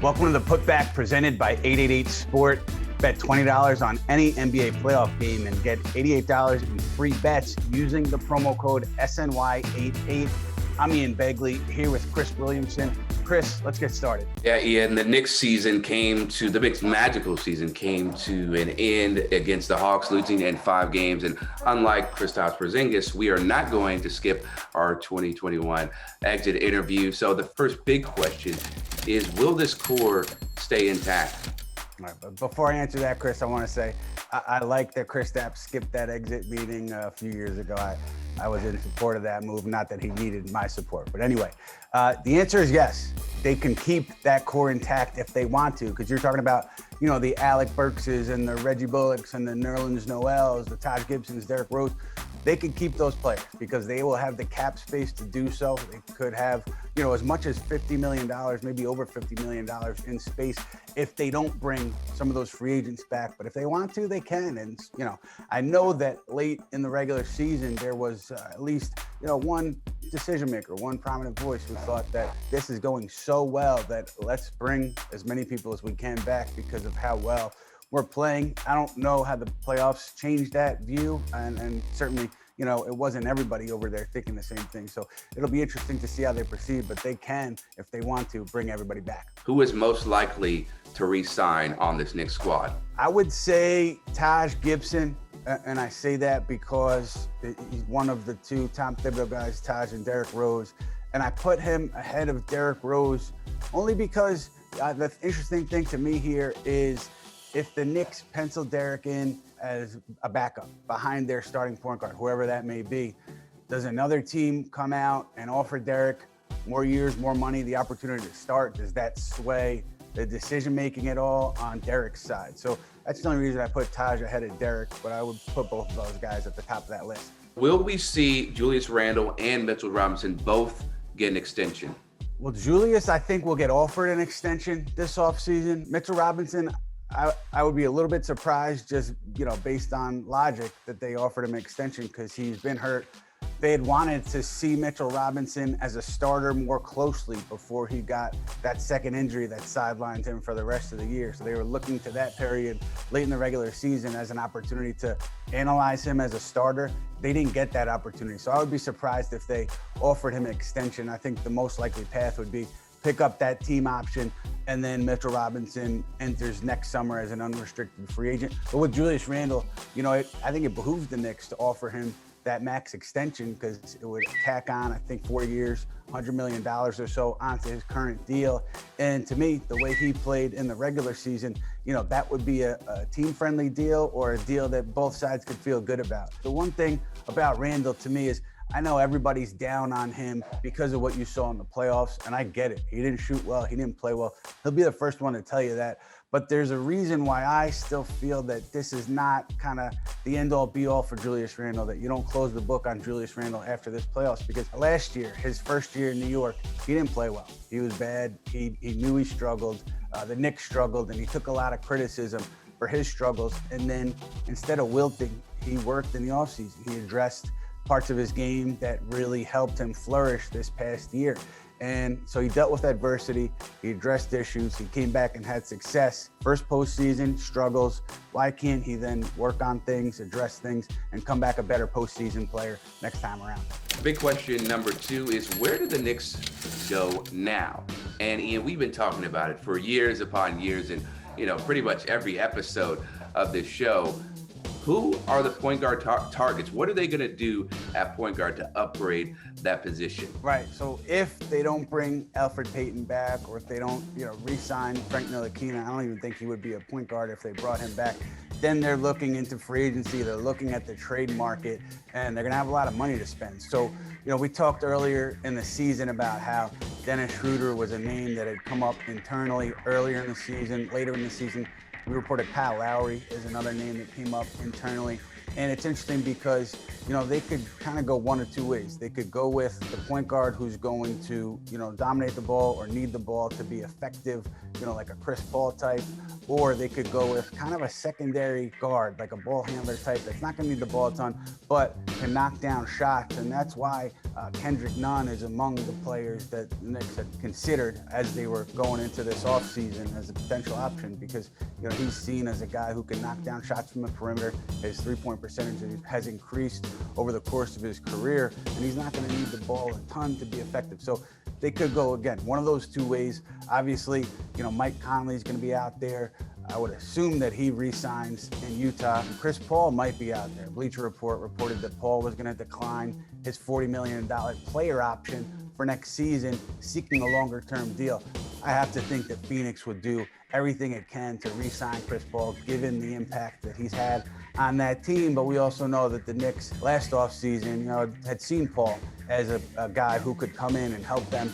Welcome to the Putback presented by 888 Sport. Bet $20 on any NBA playoff game and get $88 in free bets using the promo code SNY88. I'm Ian Begley here with Chris Williamson. Chris, let's get started. Yeah, Ian, the Knicks magical season came to an end against the Hawks, losing in 5 games. And unlike Kristaps Porzingis, we are not going to skip our 2021 exit interview. So the first big question is, will this core stay intact? All right, but before I answer that, Chris, I want to say I like that Kristaps skipped that exit meeting a few years ago. I was in support of that move, not that he needed my support. But anyway, the answer is yes. They can keep that core intact if they want to, because you're talking about, the Alec Burkses and the Reggie Bullocks and the Nerlens Noels, the Taj Gibsons, Derrick Rose. They can keep those players because they will have the cap space to do so. They could have, as much as $50 million, maybe over $50 million in space if they don't bring some of those free agents back. But if they want to, they can. And, I know that late in the regular season, there was at least, one decision maker, one prominent voice who thought that this is going so well that let's bring as many people as we can back because of how well we're playing. I don't know how the playoffs changed that view, and certainly, it wasn't everybody over there thinking the same thing. So it'll be interesting to see how they proceed, but they can, if they want to, bring everybody back. Who is most likely to re-sign on this Knicks squad? I would say Taj Gibson, and I say that because he's one of the two Tom Thibodeau guys, Taj and Derrick Rose, and I put him ahead of Derrick Rose only because the interesting thing to me here is if the Knicks pencil Derrick in as a backup behind their starting point guard, whoever that may be, does another team come out and offer Derrick more years, more money, the opportunity to start? Does that sway the decision-making at all on Derrick's side? So that's the only reason I put Taj ahead of Derrick, but I would put both of those guys at the top of that list. Will we see Julius Randle and Mitchell Robinson both get an extension? Well, Julius, I think, will get offered an extension this offseason. Mitchell Robinson, I would be a little bit surprised just, based on logic that they offered him an extension because he's been hurt. They had wanted to see Mitchell Robinson as a starter more closely before he got that second injury that sidelined him for the rest of the year. So they were looking to that period late in the regular season as an opportunity to analyze him as a starter. They didn't get that opportunity. So I would be surprised if they offered him an extension. I think the most likely path would be pick up that team option, and then Mitchell Robinson enters next summer as an unrestricted free agent. But with Julius Randle, I think it behooves the Knicks to offer him that max extension because it would tack on, I think, 4 years, $100 million or so onto his current deal. And to me, the way he played in the regular season, that would be a team-friendly deal or a deal that both sides could feel good about. The one thing about Randle to me is I know everybody's down on him because of what you saw in the playoffs, and I get it. He didn't shoot well. He didn't play well. He'll be the first one to tell you that. But there's a reason why I still feel that this is not kind of the end-all, be-all for Julius Randle, that you don't close the book on Julius Randle after this playoffs. Because last year, his first year in New York, he didn't play well. He was bad. He knew he struggled. The Knicks struggled, and he took a lot of criticism for his struggles. And then instead of wilting, he worked in the offseason. He addressed parts of his game that really helped him flourish this past year. And so he dealt with adversity, he addressed issues, he came back and had success. First postseason, struggles. Why can't he then work on things, address things, and come back a better postseason player next time around? Big question number 2 is, where do the Knicks go now? And Ian, we've been talking about it for years upon years, and pretty much every episode of this show. Who are the point guard targets? What are they going to do at point guard to upgrade that position? Right. So if they don't bring Elfrid Payton back, or if they don't, re-sign Frank Ntilikina, I don't even think he would be a point guard if they brought him back. Then they're looking into free agency. They're looking at the trade market, and they're going to have a lot of money to spend. So, we talked earlier in the season about how Dennis Schroeder was a name that had come up internally earlier in the season. Later in the season, we reported Kyle Lowry is another name that came up internally. And it's interesting because, they could kind of go one of two ways. They could go with the point guard who's going to, dominate the ball or need the ball to be effective, like a Chris Paul type, or they could go with kind of a secondary guard, like a ball handler type that's not going to need the ball a ton, but can knock down shots. And that's why Kendrick Nunn is among the players that the Knicks had considered as they were going into this offseason as a potential option because, he's seen as a guy who can knock down shots from the perimeter. His three-point percentage has increased over the course of his career, and he's not going to need the ball a ton to be effective. So they could go, again, one of those two ways. Obviously, Mike Conley's going to be out there. I would assume that he re-signs in Utah. Chris Paul might be out there. Bleacher Report reported that Paul was going to decline his $40 million player option for next season, seeking a longer-term deal. I have to think that Phoenix would do everything it can to re-sign Chris Paul, given the impact that he's had on that team. But we also know that the Knicks last offseason, had seen Paul as a guy who could come in and help them,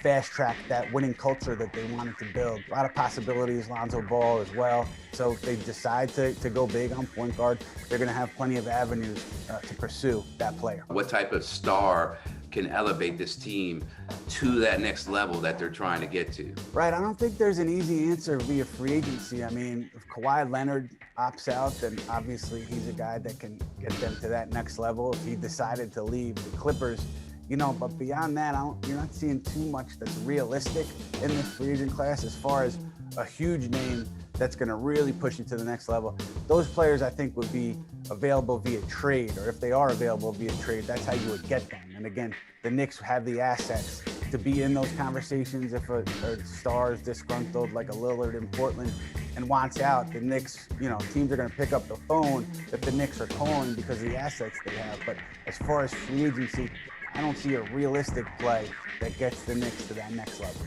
fast track that winning culture that they wanted to build. A lot of possibilities, Lonzo Ball as well. So if they decide to go big on point guard, they're going to have plenty of avenues to pursue that player. What type of star can elevate this team to that next level that they're trying to get to? Right. I don't think there's an easy answer via free agency. I mean, if Kawhi Leonard opts out, then obviously he's a guy that can get them to that next level. If he decided to leave the Clippers, but beyond that, you're not seeing too much that's realistic in this free agent class as far as a huge name that's going to really push you to the next level. Those players, I think, would be available via trade, or if they are available via trade, that's how you would get them. And again, the Knicks have the assets to be in those conversations. If a star is disgruntled, like a Lillard in Portland, and wants out, the Knicks, teams are going to pick up the phone if the Knicks are calling because of the assets they have. But as far as free agency, I don't see a realistic play that gets the Knicks to that next level.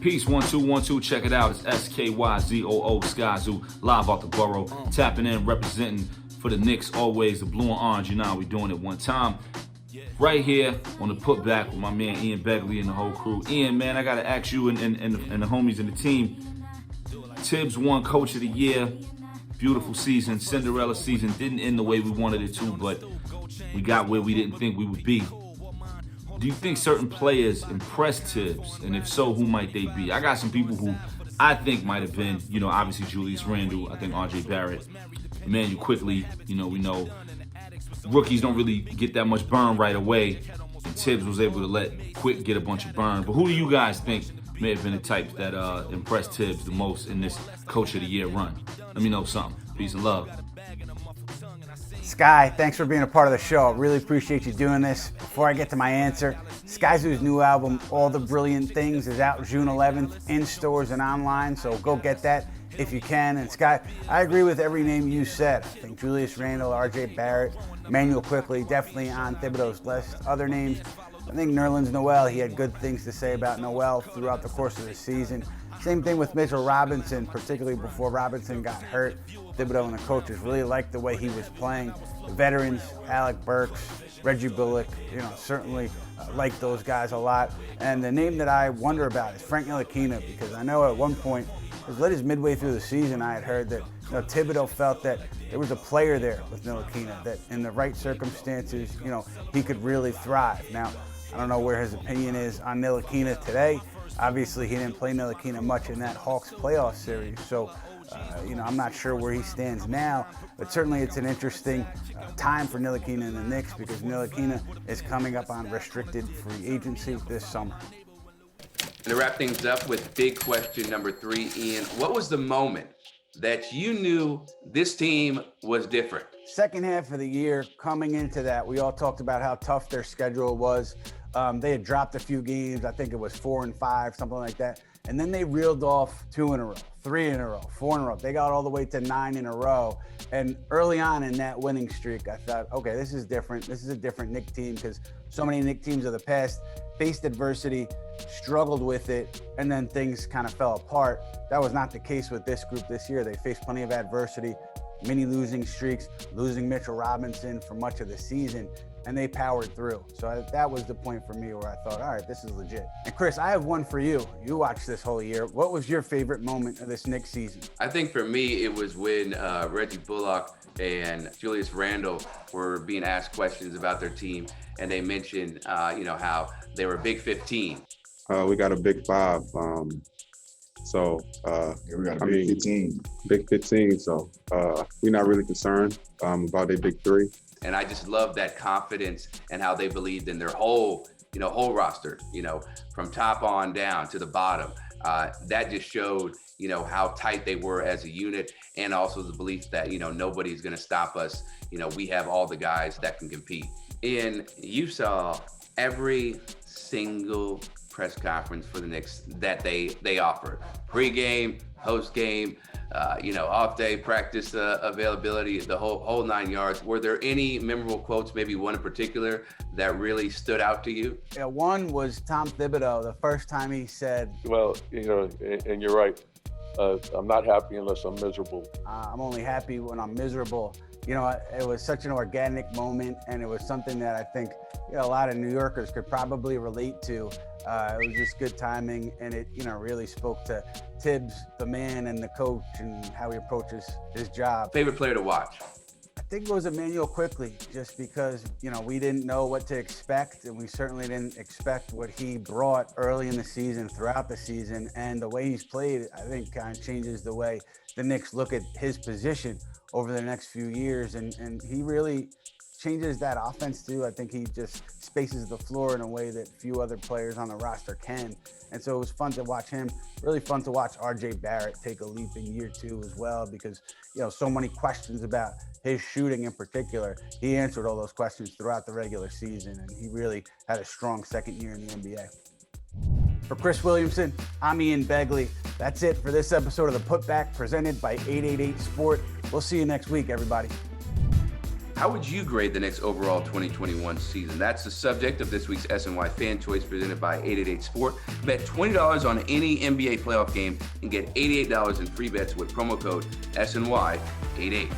Peace, 1212, check it out. It's SKYZOO, Skyzoo, live off the borough. Tapping in, representing for the Knicks, always the blue and orange. You know how we doing it one time. Right here on the Putback with my man Ian Begley and the whole crew. Ian, man, I got to ask you and the homies in the team. Tibbs won Coach of the Year. Beautiful season, Cinderella season. Didn't end the way we wanted it to, but we got where we didn't think we would be. Do you think certain players impressed Tibbs? And if so, who might they be? I got some people who I think might have been, obviously Julius Randle, I think RJ Barrett, Emmanuel Quickly, we know rookies don't really get that much burn right away. And Tibbs was able to let Quick get a bunch of burn. But who do you guys think may have been the types that impressed Tibbs the most in this Coach of the Year run? Let me know something. Peace and love. Sky, thanks for being a part of the show. I really appreciate you doing this. Before I get to my answer, Skyzoo's new album, All the Brilliant Things, is out June 11th in stores and online, so go get that if you can. And Sky, I agree with every name you said. I think Julius Randle, RJ Barrett, Emmanuel Quickly, definitely on Thibodeau's list. Other names, I think Nerlens Noel, he had good things to say about Noel throughout the course of the season. Same thing with Mitchell Robinson, particularly before Robinson got hurt. Thibodeau and the coaches really liked the way he was playing. The veterans, Alec Burks, Reggie Bullock, certainly like those guys a lot. And the name that I wonder about is Frank Ntilikina, because I know at one point, as late as midway through the season, I had heard that Thibodeau felt that there was a player there with Ntilikina, that in the right circumstances, he could really thrive. Now, I don't know where his opinion is on Ntilikina today. Obviously, he didn't play Ntilikina much in that Hawks playoff series, so I'm not sure where he stands now, but certainly it's an interesting time for Ntilikina and the Knicks because Ntilikina is coming up on restricted free agency this summer. And to wrap things up with big question number 3, Ian, what was the moment that you knew this team was different? Second half of the year, coming into that, we all talked about how tough their schedule was. They had dropped a few games. I think it was 4 and 5, something like that. And then they reeled off 2 in a row, 3 in a row, 4 in a row. They got all the way to 9 in a row. And early on in that winning streak, I thought, okay, this is different. This is a different Knicks team because so many Knicks teams of the past faced adversity, struggled with it, and then things kind of fell apart. That was not the case with this group this year. They faced plenty of adversity, many losing streaks, losing Mitchell Robinson for much of the season, and they powered through. So that was the point for me where I thought, all right, this is legit. And Chris, I have one for you. You watched this whole year. What was your favorite moment of this Knicks season? I think for me, it was when Reggie Bullock and Julius Randle were being asked questions about their team, and they mentioned, how they were Big 15. We got a Big 5. We got a Big 15. Big 15. So we're not really concerned about their Big 3. And I just love that confidence and how they believed in their whole roster, from top on down to the bottom. That just showed, how tight they were as a unit, and also the belief that, nobody's going to stop us. We have all the guys that can compete. And you saw every single press conference for the Knicks that they offer. Pre-game, post-game, off day practice availability, the whole 9 yards. Were there any memorable quotes, maybe one in particular, that really stood out to you? Yeah, one was Tom Thibodeau, the first time he said, well, and you're right. I'm not happy unless I'm miserable. I'm only happy when I'm miserable. It was such an organic moment, and it was something that I think a lot of New Yorkers could probably relate to. It was just good timing, and it really spoke to Tibbs, the man, and the coach, and how he approaches his job. Favorite player to watch? I think it was Emmanuel Quickly, just because we didn't know what to expect, and we certainly didn't expect what he brought early in the season, throughout the season, and the way he's played, I think, kind of changes the way the Knicks look at his position over the next few years, and he really changes that offense too. I think he just spaces the floor in a way that few other players on the roster can. And so it was fun to watch him. Really fun to watch RJ Barrett take a leap in year 2 as well, because so many questions about his shooting in particular. He answered all those questions throughout the regular season, and he really had a strong second year in the NBA. For Chris Williamson, I'm Ian Begley. That's it for this episode of the Putback, presented by 888 Sport. We'll see you next week, everybody. How would you grade the Knicks' overall 2021 season? That's the subject of this week's SNY Fan Choice, presented by 888 Sport. Bet $20 on any NBA playoff game and get $88 in free bets with promo code SNY88.